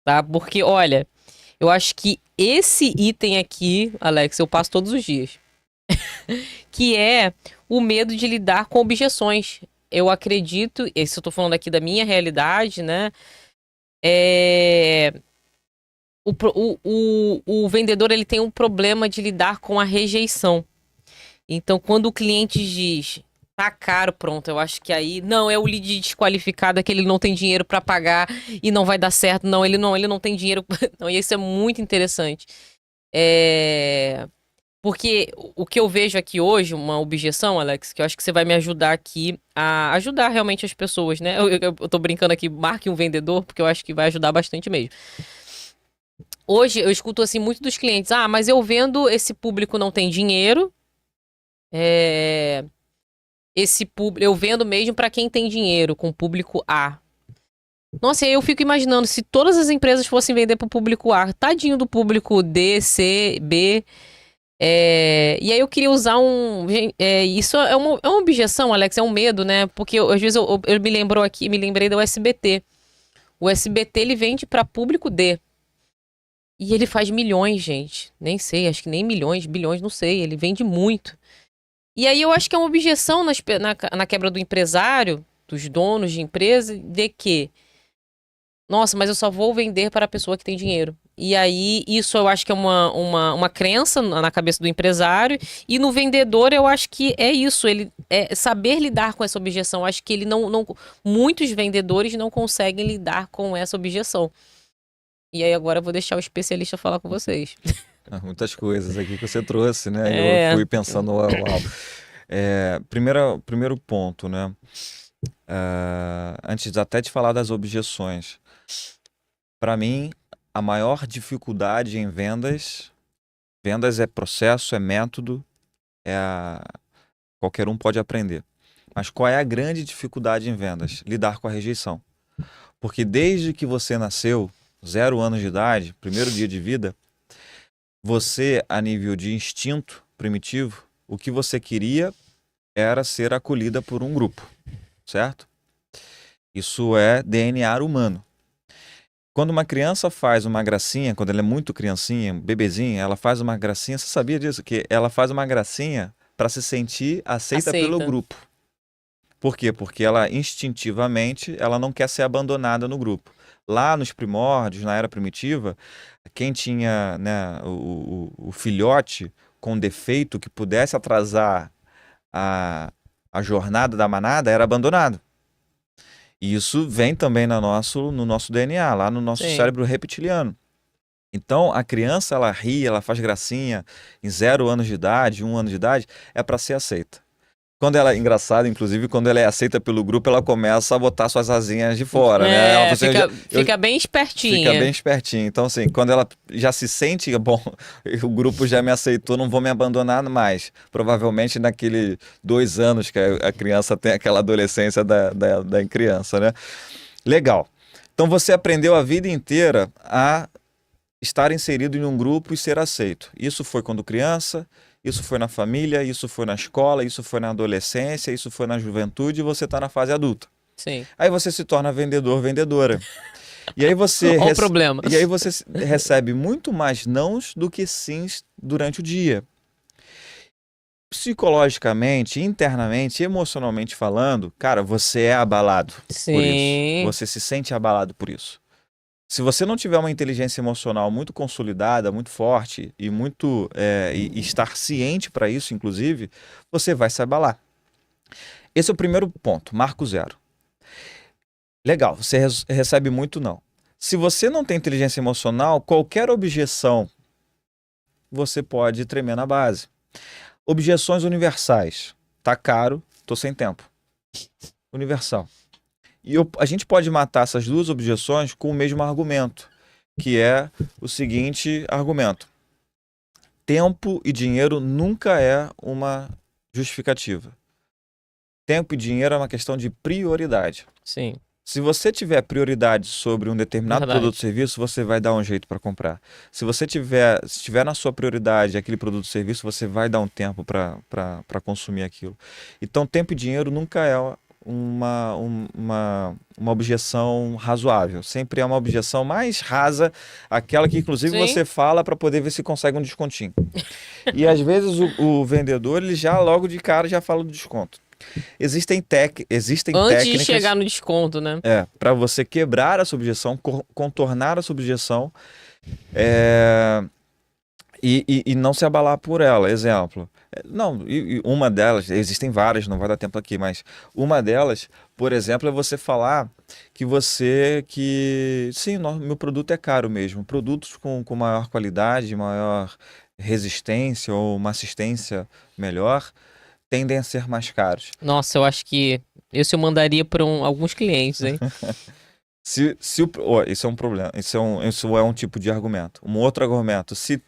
[SPEAKER 2] tá? Porque, olha, eu acho que esse item aqui, Alex, eu passo todos os dias. Que é o medo de lidar com objeções. Eu acredito, isso eu tô falando aqui da minha realidade, né? O vendedor ele tem um problema de lidar com a rejeição. Então, quando o cliente diz, tá caro, pronto, eu acho que aí não é o lead desqualificado, é que ele não tem dinheiro para pagar e não vai dar certo. Não, ele não tem dinheiro. Não, e isso é muito interessante. Porque o que eu vejo aqui hoje, uma objeção, Alex, que eu acho que você vai me ajudar aqui a ajudar realmente as pessoas, né? Eu tô brincando aqui, marque um vendedor, porque eu acho que vai ajudar bastante mesmo. Hoje eu escuto assim muito dos clientes, mas eu vendo, esse público não tem dinheiro, eu vendo mesmo para quem tem dinheiro, com público A. Nossa, e aí eu fico imaginando, se todas as empresas fossem vender para o público A, tadinho do público D, C, B. E aí eu queria usar isso é uma objeção, Alex, é um medo, né? Porque às vezes eu me lembrei do SBT. O SBT ele vende para público D. E ele faz milhões, gente. Nem sei, acho que nem milhões, bilhões, não sei. Ele vende muito. E aí eu acho que é uma objeção na quebra do empresário, dos donos de empresa, de que, nossa, mas eu só vou vender para a pessoa que tem dinheiro. E aí isso eu acho que é uma crença na cabeça do empresário. E no vendedor eu acho que é isso, ele é saber lidar com essa objeção. Eu acho que ele muitos vendedores não conseguem lidar com essa objeção. E aí agora eu vou deixar o especialista falar com vocês.
[SPEAKER 1] Muitas coisas aqui que você trouxe, né? Eu fui pensando, uau. Primeiro ponto, né? Antes até de falar das objeções, para mim, a maior dificuldade em vendas é processo, é método, qualquer um pode aprender. Mas qual é a grande dificuldade em vendas? Lidar com a rejeição. Porque desde que você nasceu, 0 anos de idade, primeiro dia de vida, você, a nível de instinto primitivo, o que você queria era ser acolhida por um grupo, certo? Isso é DNA humano. Quando uma criança faz uma gracinha, quando ela é muito criancinha, bebezinha, ela faz uma gracinha, você sabia disso? Que ela faz uma gracinha para se sentir aceita pelo grupo. Por quê? Porque ela instintivamente ela não quer ser abandonada no grupo. Lá nos primórdios, na era primitiva, quem tinha, né, o filhote com defeito que pudesse atrasar a jornada da manada era abandonado. E isso vem também no nosso DNA, lá no nosso
[SPEAKER 2] Sim.
[SPEAKER 1] cérebro reptiliano. Então, a criança, ela ri, ela faz gracinha em 0 anos de idade, 1 ano de idade, é para ser aceita. Quando ela é engraçada, inclusive, quando ela é aceita pelo grupo, ela começa a botar suas asinhas de fora, né? Ela,
[SPEAKER 2] É,
[SPEAKER 1] você já-
[SPEAKER 2] fica bem
[SPEAKER 1] fica bem
[SPEAKER 2] espertinha.
[SPEAKER 1] espertinha. Então, assim, quando ela já se sente, bom, o grupo já me aceitou, não vou me abandonar mais. Provavelmente naquele 2 anos que a criança tem aquela adolescência da criança, né? Legal. Então, você aprendeu a vida inteira a estar inserido em um grupo e ser aceito. Isso foi quando criança, isso foi na família, isso foi na escola, isso foi na adolescência, isso foi na juventude e você está na fase adulta.
[SPEAKER 2] Sim.
[SPEAKER 1] Aí você se torna vendedor, vendedora. E aí
[SPEAKER 2] Olha o problema.
[SPEAKER 1] recebe muito mais nãos do que sims durante o dia. Psicologicamente, internamente, emocionalmente falando, cara, você é abalado por isso.
[SPEAKER 2] Sim.
[SPEAKER 1] Você se sente abalado por isso. Se você não tiver uma inteligência emocional muito consolidada, muito forte e e estar ciente para isso, inclusive, você vai se abalar. Esse é o primeiro ponto, marco zero. Legal, você recebe muito não. Se você não tem inteligência emocional, qualquer objeção você pode tremer na base. Objeções universais. Tá caro, tô sem tempo. Universal. E a gente pode matar essas duas objeções com o mesmo argumento, que é o seguinte argumento: tempo e dinheiro nunca é uma justificativa. Tempo e dinheiro é uma questão de prioridade.
[SPEAKER 2] Sim.
[SPEAKER 1] Se você tiver prioridade sobre um determinado
[SPEAKER 2] Verdade.
[SPEAKER 1] produto ou serviço, você vai dar um jeito para comprar. Se tiver na sua prioridade aquele produto ou serviço, você vai dar um tempo para consumir aquilo. Então, tempo e dinheiro nunca é uma objeção razoável. Sempre é uma objeção mais rasa, aquela que inclusive
[SPEAKER 2] Sim.
[SPEAKER 1] você fala para poder ver se consegue um descontinho. E às vezes o vendedor, ele já logo de cara já fala do desconto. Existem
[SPEAKER 2] Antes
[SPEAKER 1] técnicas
[SPEAKER 2] de chegar no desconto, né?
[SPEAKER 1] para você quebrar essa objeção, contornar essa objeção e não se abalar por ela. Exemplo. Não, uma delas, existem várias, não vai dar tempo aqui, mas uma delas, por exemplo, é você falar sim, meu produto é caro mesmo. Produtos com maior qualidade, maior resistência ou uma assistência melhor tendem a ser mais caros.
[SPEAKER 2] Nossa, eu acho que esse eu mandaria para alguns clientes, hein?
[SPEAKER 1] Isso é um problema, isso é um tipo de argumento. Um outro argumento, se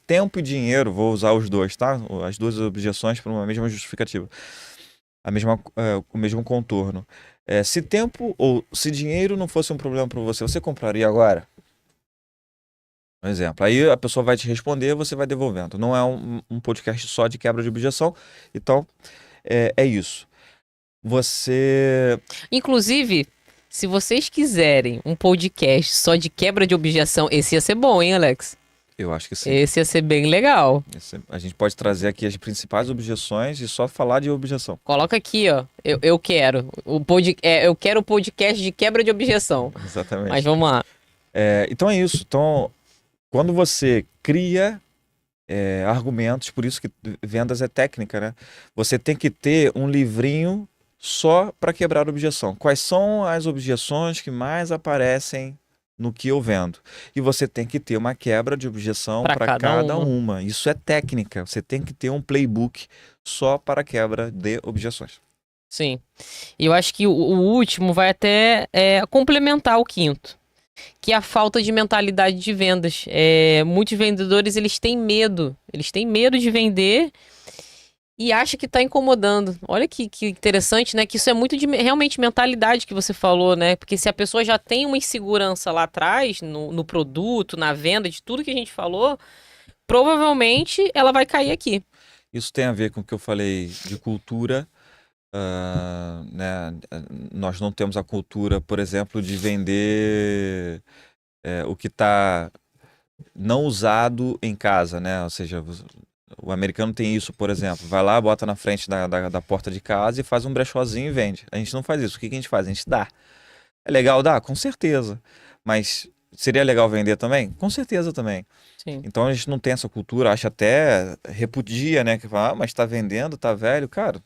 [SPEAKER 1] tempo e dinheiro, vou usar os dois, tá? As duas objeções para uma mesma justificativa, o mesmo contorno. Se tempo ou se dinheiro não fosse um problema para você, você compraria agora? Um exemplo. Aí a pessoa vai te responder, você vai devolvendo. Não é um podcast só de quebra de objeção, então é isso.
[SPEAKER 2] Inclusive, se vocês quiserem um podcast só de quebra de objeção, esse ia ser bom, hein, Alex?
[SPEAKER 1] Eu acho que sim.
[SPEAKER 2] Esse ia ser bem legal.
[SPEAKER 1] A gente pode trazer aqui as principais objeções e só falar de objeção.
[SPEAKER 2] Coloca aqui, ó. Eu quero. Eu quero o podcast de quebra de objeção.
[SPEAKER 1] Exatamente.
[SPEAKER 2] Mas vamos lá.
[SPEAKER 1] Então é isso. Então, quando você cria argumentos, por isso que vendas é técnica, né? Você tem que ter um livrinho só para quebrar objeção. Quais são as objeções que mais aparecem no que eu vendo? E você tem que ter uma quebra de objeção para cada uma. Isso é técnica. Você tem que ter um playbook só para quebra de objeções.
[SPEAKER 2] Sim. E eu acho que o último vai até complementar o quinto, que é a falta de mentalidade de vendas. Muitos vendedores, eles têm medo de vender e acham que está incomodando. Olha que interessante, né? Que isso é muito de realmente mentalidade que você falou, né? Porque se a pessoa já tem uma insegurança lá atrás, no produto, na venda, de tudo que a gente falou, provavelmente ela vai cair aqui.
[SPEAKER 1] Isso tem a ver com o que eu falei de cultura. Né? Nós não temos a cultura, por exemplo, de vender o que está não usado em casa, né? Ou seja, o americano tem isso, por exemplo. Vai lá, bota na frente da porta de casa e faz um brechózinho e vende. A gente não faz isso. O que a gente faz? A gente dá. É legal dar? Com certeza. Mas Seria legal vender também? Com certeza também.
[SPEAKER 2] Sim.
[SPEAKER 1] Então a gente não tem essa cultura, acha até, repudia, né? Que fala, mas tá vendendo, tá velho, cara,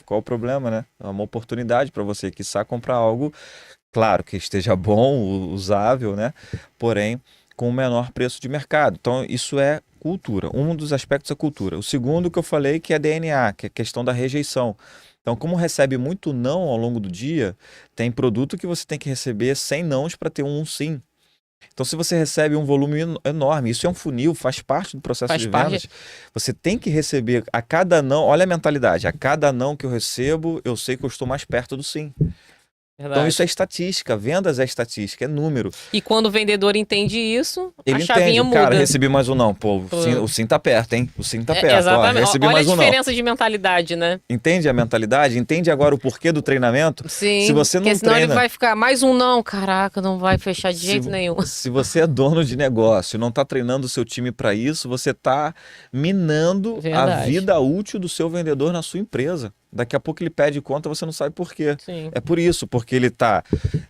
[SPEAKER 1] qual o problema, né? É uma oportunidade para você, quiçá, comprar algo, claro, que esteja bom, usável, né? Porém, com o menor preço de mercado. Então isso é cultura. Um dos aspectos é cultura. O segundo que eu falei que é DNA, que é a questão da rejeição. Então, como recebe muito não ao longo do dia, tem produto que você tem que receber 100 nãos para ter um sim. Então, se você recebe um volume enorme, isso é um funil, faz parte do processo
[SPEAKER 2] Faz
[SPEAKER 1] de
[SPEAKER 2] parte.
[SPEAKER 1] vendas. Você tem que receber a cada não, olha a mentalidade, a cada não que eu recebo, eu sei que eu estou mais perto do sim. Então, isso
[SPEAKER 2] Verdade.
[SPEAKER 1] é estatística, vendas é estatística, é número.
[SPEAKER 2] E quando o vendedor entende isso, a
[SPEAKER 1] Ele
[SPEAKER 2] chavinha
[SPEAKER 1] entende, cara,
[SPEAKER 2] muda.
[SPEAKER 1] recebi mais um não, pô, o sim tá perto, hein? O sim tá perto, ó,
[SPEAKER 2] Exatamente.
[SPEAKER 1] recebi
[SPEAKER 2] Olha a
[SPEAKER 1] mais um não.
[SPEAKER 2] diferença de mentalidade, né?
[SPEAKER 1] Entende a mentalidade? Entende agora o porquê do treinamento? Se
[SPEAKER 2] Sim,
[SPEAKER 1] você
[SPEAKER 2] porque
[SPEAKER 1] não
[SPEAKER 2] senão ele
[SPEAKER 1] treina,
[SPEAKER 2] vai ficar mais um não. Caraca, não vai fechar de jeito nenhum.
[SPEAKER 1] se você é dono de negócio e não está treinando o seu time para isso, você está minando a
[SPEAKER 2] Verdade.
[SPEAKER 1] vida útil do seu vendedor na sua empresa. Daqui a pouco ele pede conta, você não sabe por quê.
[SPEAKER 2] Sim.
[SPEAKER 1] É por isso, porque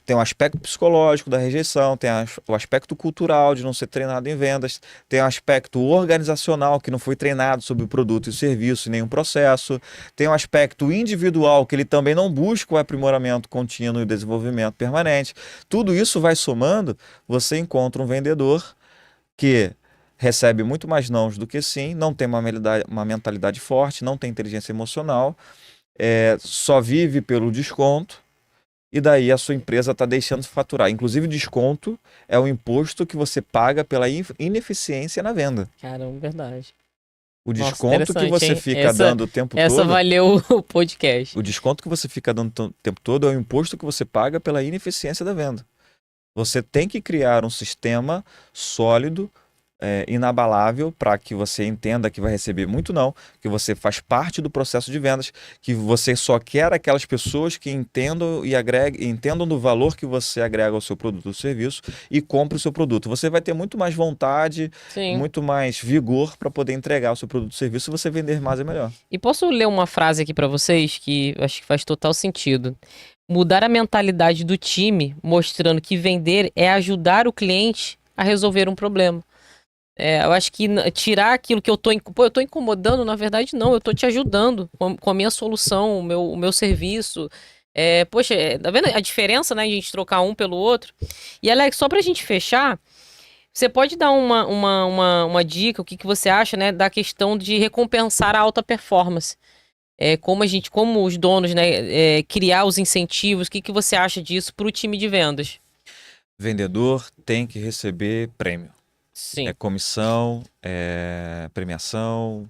[SPEAKER 1] tem um aspecto psicológico da rejeição, tem o aspecto cultural de não ser treinado em vendas, tem um aspecto organizacional que não foi treinado sobre o produto e serviço em nenhum processo, tem um aspecto individual que ele também não busca o aprimoramento contínuo e o desenvolvimento permanente. Tudo isso vai somando, você encontra um vendedor que recebe muito mais nãos do que sim, não tem uma mentalidade forte, não tem inteligência emocional, só vive pelo desconto, e daí a sua empresa está deixando de faturar. Inclusive, desconto é o imposto que você paga pela ineficiência na venda.
[SPEAKER 2] Caramba, verdade.
[SPEAKER 1] O
[SPEAKER 2] Nossa,
[SPEAKER 1] desconto que
[SPEAKER 2] interessante,
[SPEAKER 1] você
[SPEAKER 2] hein?
[SPEAKER 1] fica dando o tempo
[SPEAKER 2] Essa
[SPEAKER 1] todo,
[SPEAKER 2] valeu o podcast.
[SPEAKER 1] o desconto que você fica dando o tempo todo é o imposto que você paga pela ineficiência da venda. Você tem que criar um sistema sólido, inabalável, para que você entenda que vai receber muito não, que você faz parte do processo de vendas, que você só quer aquelas pessoas que entendam e entendam do valor que você agrega ao seu produto ou serviço e compre o seu produto. Você vai ter muito mais vontade,
[SPEAKER 2] Sim.
[SPEAKER 1] muito mais vigor para poder entregar o seu produto ou serviço. Se você vender mais é melhor.
[SPEAKER 2] E posso ler uma frase aqui pra vocês que eu acho que faz total sentido. Mudar a mentalidade do time, mostrando que vender é ajudar o cliente a resolver um problema. Eu acho que tirar aquilo que eu tô incomodando, na verdade não, eu tô te ajudando com a minha solução, o meu serviço. Poxa, tá vendo a diferença, né, de a gente trocar um pelo outro? E Alex, só pra gente fechar, você pode dar uma dica, o que você acha, né, da questão de recompensar a alta performance? Como os donos, né, criar os incentivos, o que você acha disso pro time de vendas?
[SPEAKER 1] Vendedor tem que receber prêmio.
[SPEAKER 2] Sim.
[SPEAKER 1] É comissão, é premiação,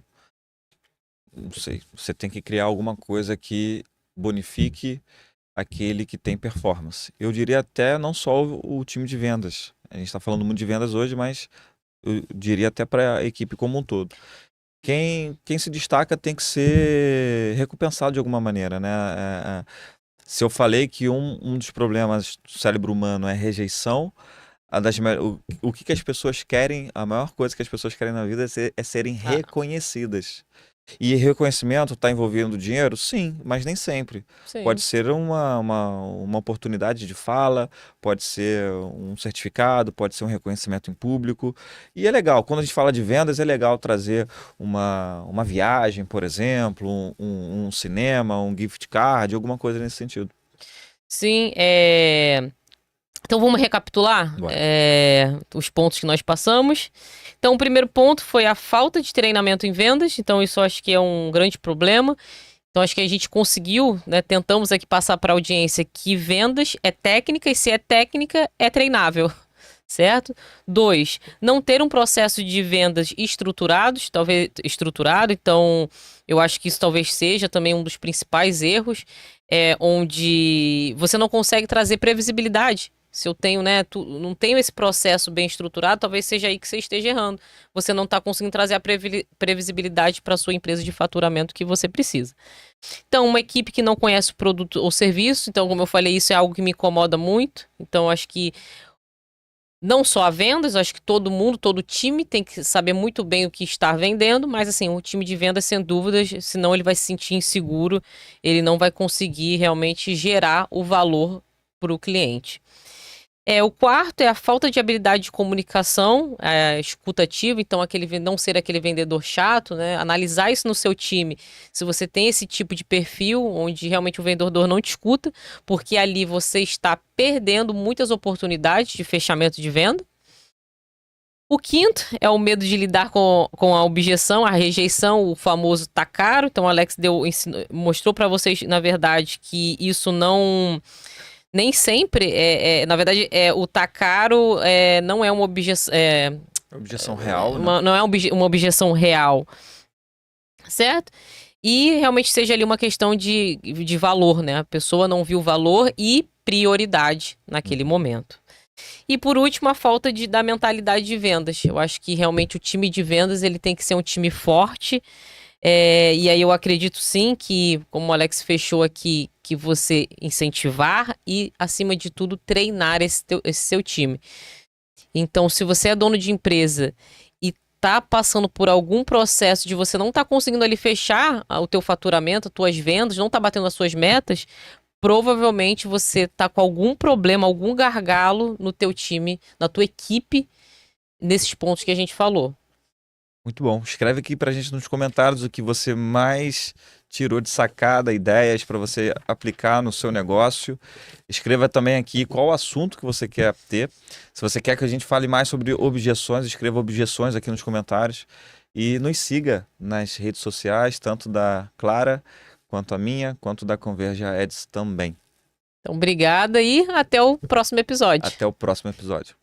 [SPEAKER 1] não sei. Você tem que criar alguma coisa que bonifique aquele que tem performance. Eu diria até não só o time de vendas. A gente está falando muito de vendas hoje, mas eu diria até para a equipe como um todo. Quem se destaca tem que ser recompensado de alguma maneira, né? Se eu falei que um dos problemas do cérebro humano é rejeição, o que as pessoas querem, a maior coisa que as pessoas querem na vida é serem reconhecidas. E reconhecimento está envolvendo dinheiro? Sim, mas nem sempre.
[SPEAKER 2] Sim.
[SPEAKER 1] Pode ser uma oportunidade de fala, pode ser um certificado, pode ser um reconhecimento em público. E é legal, quando a gente fala de vendas, é legal trazer uma viagem, por exemplo, um cinema, um gift card, alguma coisa nesse sentido.
[SPEAKER 2] Sim, Então vamos recapitular os pontos que nós passamos. Então o primeiro ponto foi a falta de treinamento em vendas. Então isso eu acho que é um grande problema. Então acho que a gente conseguiu, né, tentamos aqui passar para a audiência que vendas é técnica e se é técnica é treinável, certo? 2, não ter um processo de vendas estruturado. Então eu acho que isso talvez seja também um dos principais erros, onde você não consegue trazer previsibilidade. Se eu tenho, né, não tenho esse processo bem estruturado, talvez seja aí que você esteja errando. Você não está conseguindo trazer a previsibilidade para a sua empresa de faturamento que você precisa. Então, uma equipe que não conhece o produto ou serviço, então, como eu falei, isso é algo que me incomoda muito. Então, acho que não só a vendas, acho que todo mundo, todo time tem que saber muito bem o que está vendendo, mas assim, o time de vendas, sem dúvidas, senão ele vai se sentir inseguro, ele não vai conseguir realmente gerar o valor para o cliente. O quarto é a falta de habilidade de comunicação, escutativa, então não ser aquele vendedor chato, né? Analisar isso no seu time. Se você tem esse tipo de perfil, onde realmente o vendedor não te escuta, porque ali você está perdendo muitas oportunidades de fechamento de venda. O quinto é o medo de lidar com a objeção, a rejeição, o famoso tá caro. Então, o Alex mostrou para vocês, na verdade, que isso não. Nem sempre, na verdade, o tá caro não é uma objeção.
[SPEAKER 1] Objeção real, né?
[SPEAKER 2] Não é uma objeção real, certo? E realmente seja ali uma questão de valor, né? A pessoa não viu valor e prioridade naquele momento. E por último, a falta da mentalidade de vendas. Eu acho que realmente o time de vendas ele tem que ser um time forte. E aí eu acredito sim que, como o Alex fechou aqui, que você incentivar e, acima de tudo, treinar esse seu time. Então, se você é dono de empresa e tá passando por algum processo de você não tá conseguindo ali fechar o teu faturamento, as tuas vendas, não tá batendo as suas metas, provavelmente você tá com algum problema, algum gargalo no teu time, na tua equipe, nesses pontos que a gente falou.
[SPEAKER 1] Muito bom. Escreve aqui pra gente nos comentários o que você mais tirou de sacada, ideias para você aplicar no seu negócio. Escreva também aqui qual o assunto que você quer ter. Se você quer que a gente fale mais sobre objeções, escreva objeções aqui nos comentários. E nos siga nas redes sociais, tanto da Clara, quanto a minha, quanto da Converja Ads também.
[SPEAKER 2] Então, obrigada e até o próximo episódio.
[SPEAKER 1] Até o próximo episódio.